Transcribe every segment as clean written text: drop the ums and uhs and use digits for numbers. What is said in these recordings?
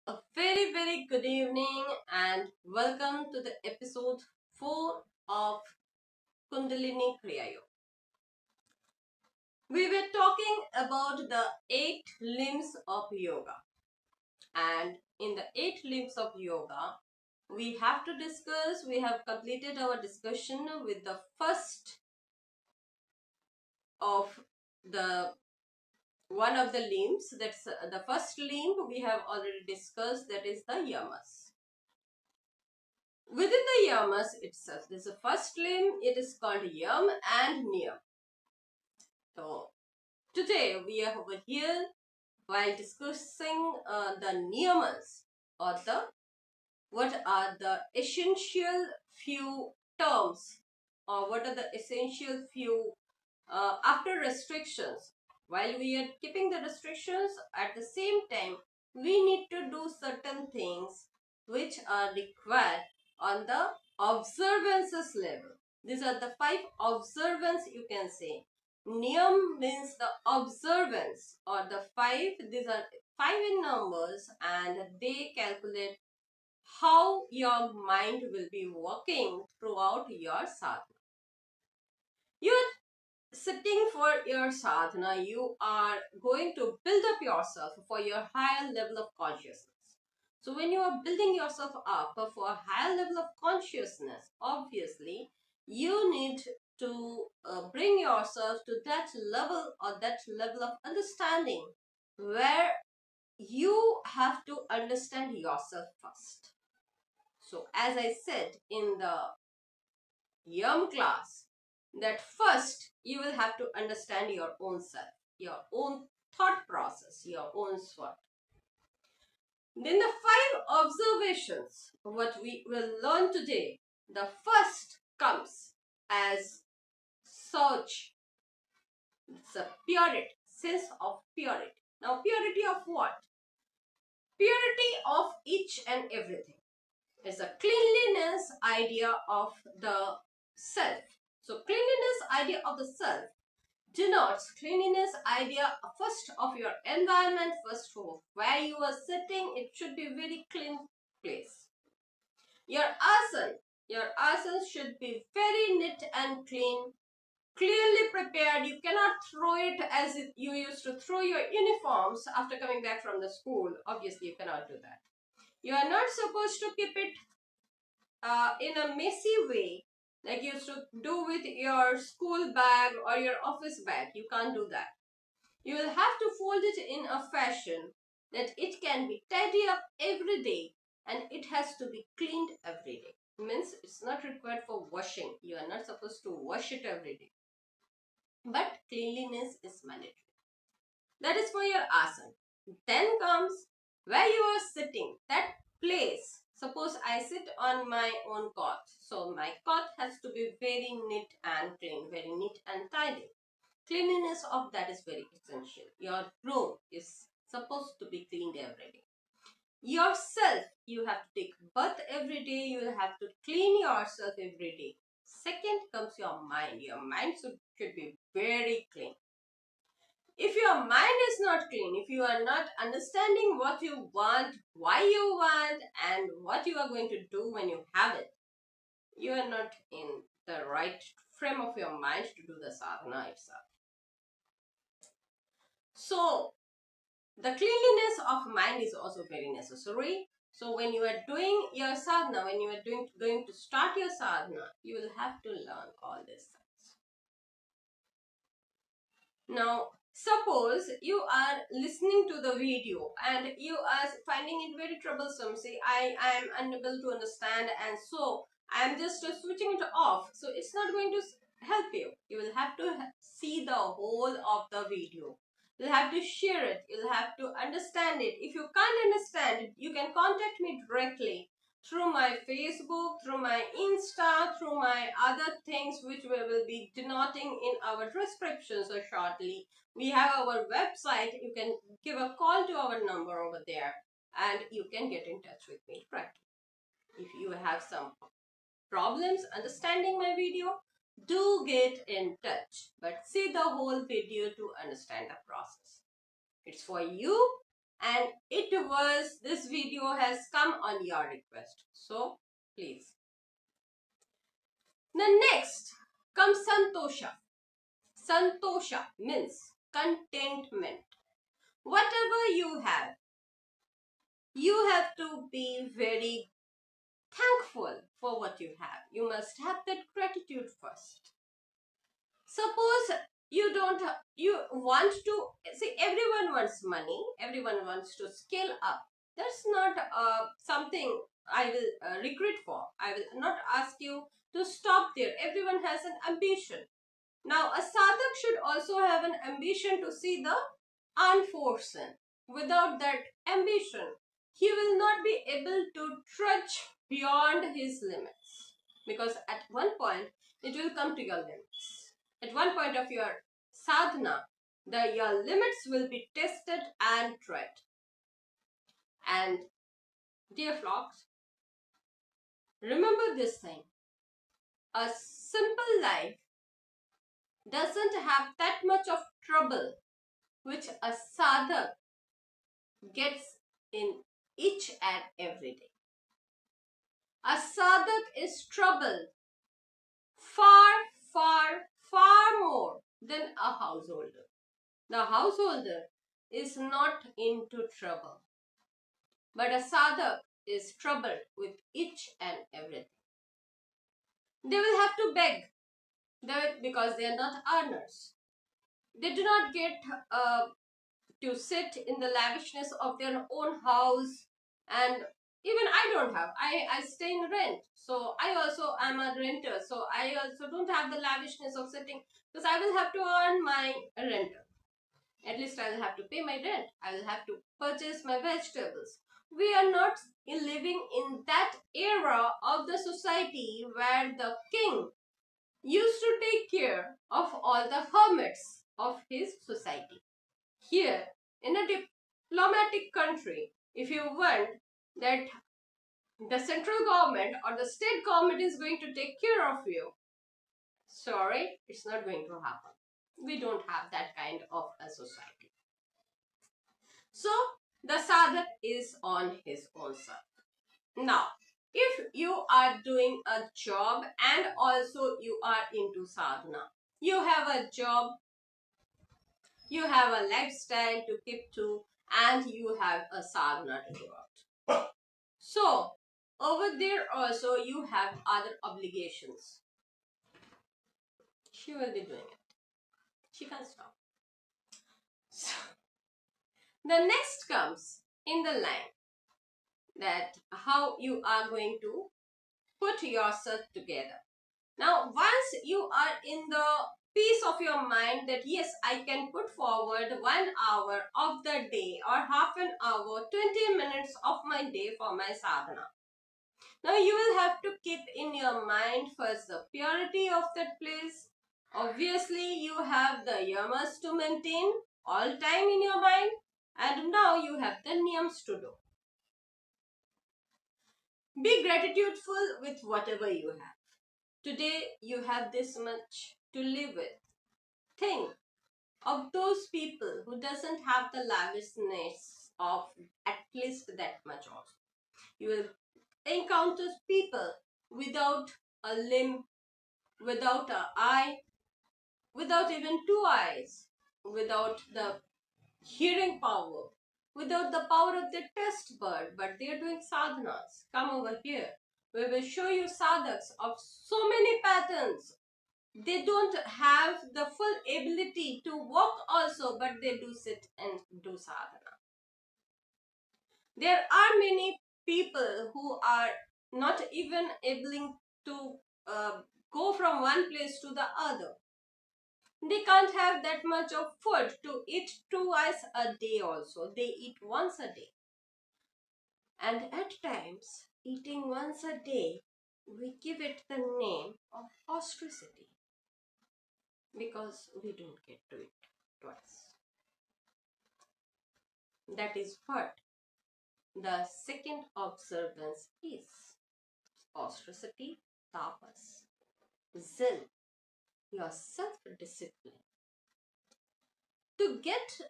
A very good evening and welcome to the episode 4 of Kundalini Kriya Yoga. We were talking about the 8 limbs of yoga, and in the 8 limbs of yoga we have completed our discussion with the first of the one of the limbs. That's the first limb we have already discussed, that is the yamas. Within the yamas itself, there's a first limb, it is called yam and niyam. So today we are over here while discussing the niyamas, or what are the essential few terms, or what are the essential few after restrictions. While we are keeping the restrictions, at the same time we need to do certain things which are required on the observances level. These are the 5 observance, you can say. Niyam means the observance, or the 5. These are 5 in numbers, and they calculate how your mind will be working throughout your sadhana. You're sitting for your sadhana, you are going to build up yourself for your higher level of consciousness. So when you are building yourself up for a higher level of consciousness, obviously you need to bring yourself to that level, or that level of understanding where you have to understand yourself first. So as I said in the Yam class, that first you will have to understand your own self, your own thought process, your own SWOT. Then the 5 observations, what we will learn today, the first comes as search. It's a purity, sense of purity. Now purity of what? Purity of each and everything. It's a cleanliness idea of the self. So cleanliness idea of the self denotes cleanliness idea first of your environment, first of where you are sitting. It should be very clean place. Your asana should be very neat and clean, clearly prepared. You cannot throw it as you used to throw your uniforms after coming back from the school. Obviously, you cannot do that. You are not supposed to keep it in a messy way, like you used to do with your school bag or your office bag. You can't do that. You will have to fold it in a fashion that it can be tidy up every day, and it has to be cleaned every day. Means it's not required for washing. You are not supposed to wash it every day. But cleanliness is mandatory. That is for your asana. Then comes where you are sitting, that place. Suppose I sit on my own cot. So my cot has to be very neat and clean, very neat and tidy. Cleanliness of that is very essential. Your room is supposed to be cleaned every day. Yourself, you have to take bath every day. You will have to clean yourself every day. Second comes your mind. Your mind should be very clean. If your mind is not clean, if you are not understanding what you want, why you want, and what you are going to do when you have it, you are not in the right frame of your mind to do the sadhana itself. So, the cleanliness of mind is also very necessary. So, when you are doing your sadhana, when you are going to start your sadhana, you will have to learn all these things. Now, suppose you are listening to the video and you are finding it very troublesome. Say, I am unable to understand, and so I am just switching it off. So it's not going to help you. You will have to see the whole of the video. You'll have to share it. You'll have to understand it. If you can't understand it, you can contact me directly through my Facebook, through my Insta, through my other things which we will be denoting in our descriptions or shortly. We have our website. You can give a call to our number over there and you can get in touch with me directly. If you have some problems understanding my video, do get in touch, but see the whole video to understand the process. It's for you and this video has come on your request. So please. The next comes santosa. Santosa means contentment. Whatever you have to be very thankful for what you have. You must have that gratitude first. Suppose you want to see, everyone wants money, everyone wants to scale up. That's not something I will recruit for. I will not ask you to stop there. Everyone has an ambition. Now, a sadhak should also have an ambition to see the unforeseen. Without that ambition, he will not be able to trudge beyond his limits. Because at one point, it will come to your limits. At one point of your sadhana, your limits will be tested and tried. And dear flocks, remember this thing. A simple life doesn't have that much of trouble which a sadhak gets in each and every day. A sadhak is troubled far more than a householder. The householder is not into trouble, but a sadhak is troubled with each and everything. They will have to beg because they are not earners. They do not get to sit in the lavishness of their own house, and even I don't have. I stay in rent, so I also am a renter, so I also don't have the lavishness of sitting, because I will have to earn my renter. At least I will have to pay my rent. I will have to purchase my vegetables. We are not living in that era of the society where the king used to take care of all the hermits of his society. Here, in a diplomatic country, if you want that the central government or the state government is going to take care of you, sorry, it's not going to happen. We don't have that kind of a society. So, the sadhak is on his own side. Now, if you are doing a job and also you are into sadhana, you have a job, you have a lifestyle to keep to, and you have a sadhana to do out. So, over there also you have other obligations. She will be doing it. She can't stop. So, the next comes in the line that how you are going to put yourself together. Now, once you are in the peace of your mind that yes, I can put forward 1 hour of the day or half an hour, 20 minutes of my day for my sadhana. Now, you will have to keep in your mind first the purity of that place. Obviously, you have the yamas to maintain all time in your mind, and now you have the niyams to do. Be gratitudeful with whatever you have. Today, you have this much to live with. Think of those people who doesn't have the lavishness of at least that much also. You will encounter people without a limb, without an eye, without even 2 eyes, without the hearing power, without the power of the taste bud, but they are doing sadhanas. Come over here. We will show you sadhaks of so many patterns. They don't have the full ability to walk also, but they do sit and do sadhana. There are many people who are not even able to go from one place to the other. They can't have that much of food to eat twice a day also. They eat once a day. And at times, eating once a day, we give it the name of ostracity, because we don't get to eat twice. That is what the second observance is. Ostracity, tapas, zeal, your self-discipline. To get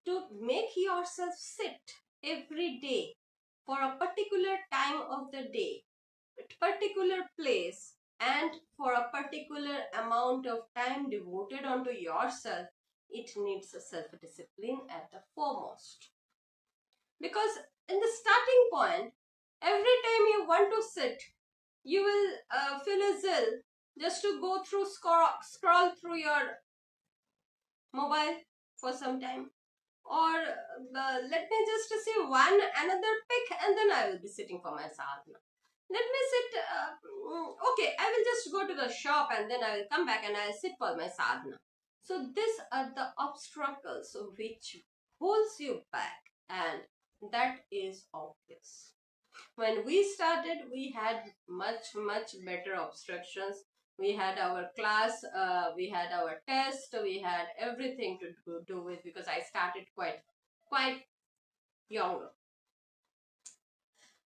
to make yourself sit every day for a particular time of the day, particular place, and for a particular amount of time devoted onto yourself, it needs a self-discipline at the foremost. Because in the starting point, every time you want to sit, you will feel a zeal just to go through, scroll through your mobile for some time, or let me just see one another pic, and then I will be sitting for my sadhana. Let me sit, okay, I will just go to the shop and then I will come back and I will sit for my sadhana. So these are the obstacles which holds you back, and that is obvious. When we started, we had much better obstructions. We had our class, we had our test, we had everything to do with, because I started quite younger.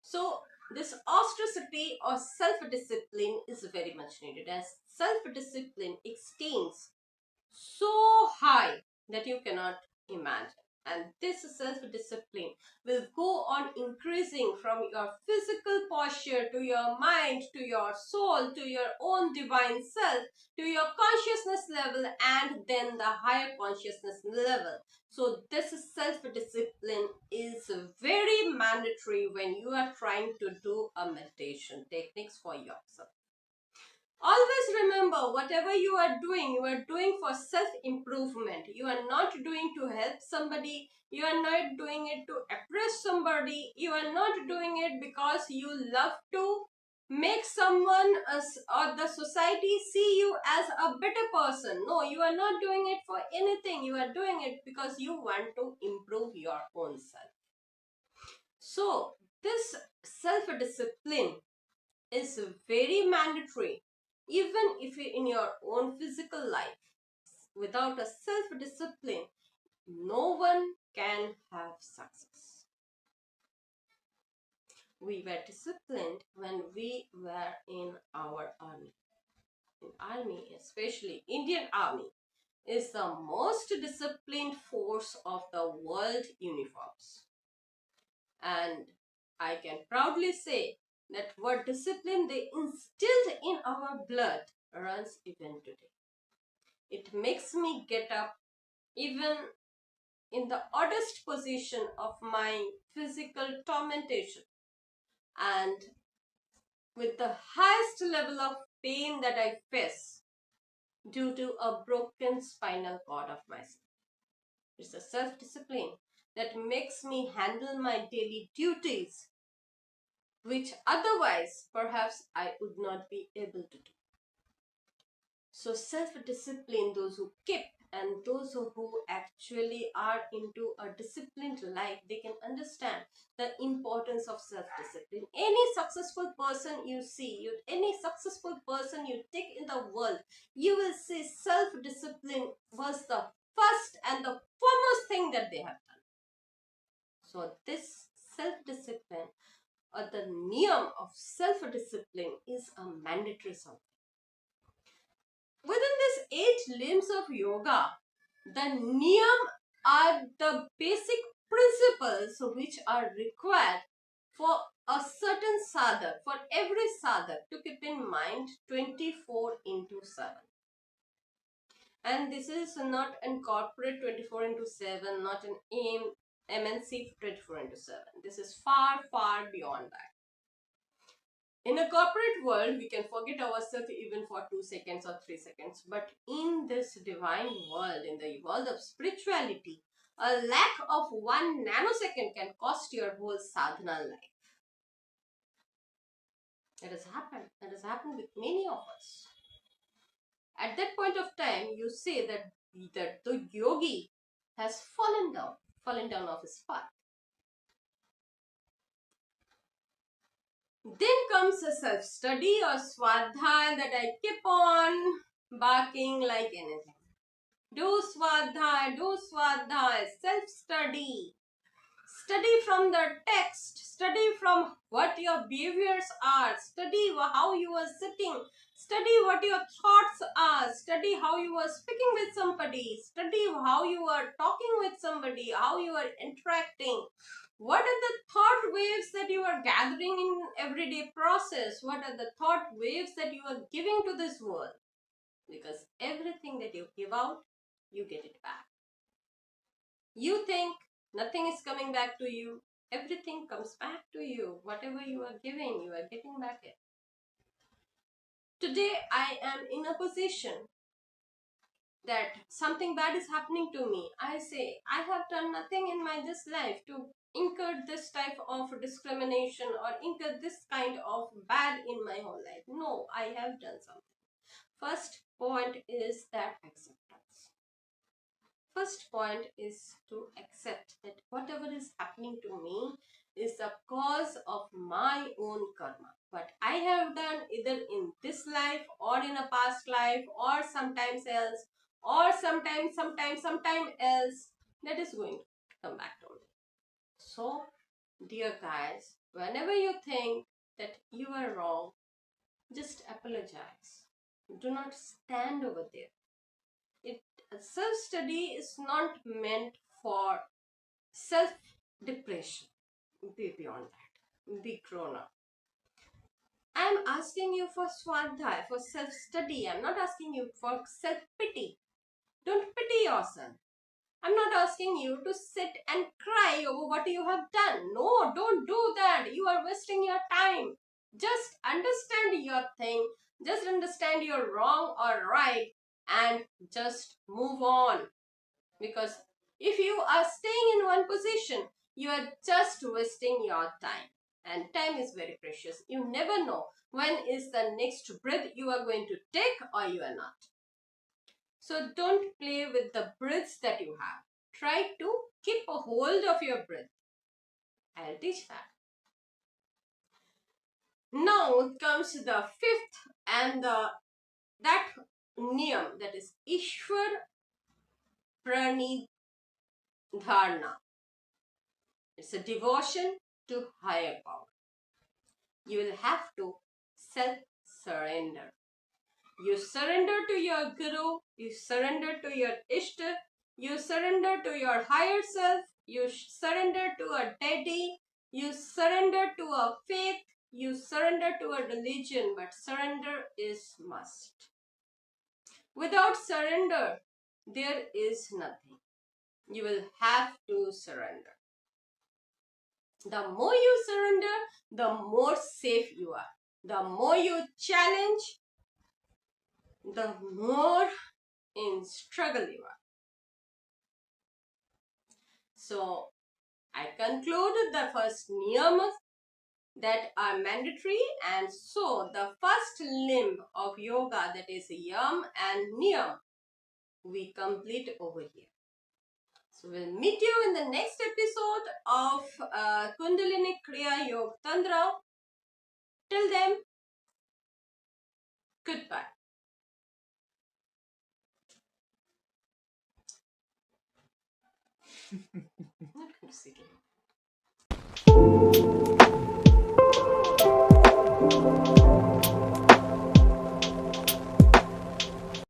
So this austerity or self-discipline is very much needed, as self-discipline extends so high that you cannot imagine. And this self-discipline will go on increasing from your physical posture to your mind, to your soul, to your own divine self, to your consciousness level, and then the higher consciousness level. So this self-discipline is very mandatory when you are trying to do a meditation techniques for yourself. Always remember, whatever you are doing for self-improvement. You are not doing to help somebody. You are not doing it to oppress somebody. You are not doing it because you love to make someone or the society see you as a better person. No, you are not doing it for anything. You are doing it because you want to improve your own self. So, this self-discipline is very mandatory, even if you in your own physical life. Without a self-discipline, no one can have success. We were disciplined when we were in our army. In army, especially Indian army, is the most disciplined force of the world uniforms. And I can proudly say that what discipline they instilled in our blood runs even today. It makes me get up even in the oddest position of my physical tormentation, and with the highest level of pain that I face due to a broken spinal cord of myself. It's a self-discipline that makes me handle my daily duties, which otherwise perhaps I would not be able to do. So self-discipline, those who keep and those who actually are into a disciplined life, they can understand the importance of self-discipline. Any successful person you see, any successful person you take in the world, you will see self-discipline was the first and the foremost thing that they have done. So this self-discipline, or the niyam of self-discipline, is a mandatory something. Within these 8 limbs of yoga, the niyam are the basic principles which are required for a certain sadhak, for every sadhak to keep in mind 24/7. And this is not an corporate 24/7, not an MNC 24/7. This is far beyond that. In a corporate world, we can forget ourselves even for 2 seconds or 3 seconds. But in this divine world, in the world of spirituality, a lack of 1 nanosecond can cost your whole sadhana life. It has happened. It has happened with many of us. At that point of time, you say that the yogi has fallen down off his path. Then comes a self-study or swadhyaya that I keep on barking like anything. Do swadhyaya, self-study. Study from the text, study from what your behaviors are, study how you are sitting, Study what your thoughts are. Study how you are speaking with somebody. Study how you are talking with somebody, how you are interacting. What are the thought waves that you are gathering in everyday process? What are the thought waves that you are giving to this world? Because everything that you give out, you get it back. You think nothing is coming back to you. Everything comes back to you. Whatever you are giving, you are getting back it. Today, I am in a position that something bad is happening to me. I say, I have done nothing in my this life to incur this type of discrimination or incur this kind of bad in my whole life. No, I have done something. First point is that acceptance. First point is to accept that whatever is happening to me is the cause of my own karma. What I have done either in this life or in a past life or sometimes else or sometime else, that is going to come back to me. So, dear guys, whenever you think that you are wrong, just apologize. Do not stand over there. Self-study is not meant for self-depression. Be beyond that. Be grown up. I'm asking you for swadhyaya, for self-study. I'm not asking you for self-pity. Don't pity yourself. I'm not asking you to sit and cry over what you have done. No, don't do that. You are wasting your time. Just understand your thing. Just understand you're wrong or right and just move on. Because if you are staying in one position, you are just wasting your time. And time is very precious. You never know when is the next breath you are going to take or you are not. So don't play with the breaths that you have. Try to keep a hold of your breath. I'll teach that. Now comes the fifth and that niyam, that is Ishwar Pranidharna. It's a devotion to higher power. You will have to self-surrender. You surrender to your guru, you surrender to your ishta, you surrender to your higher self, you surrender to a deity, you surrender to a faith, you surrender to a religion, but surrender is must. Without surrender, there is nothing. You will have to surrender. The more you surrender, the more safe you are. The more you challenge, the more in struggle you are. So, I concluded the first niyamas that are mandatory, and so the first limb of yoga, that is yam and niyam, we complete over here. So, we'll meet you in the next episode of Kundalini Kriya Yoga Tantra. Till then, goodbye. Not going to sit here.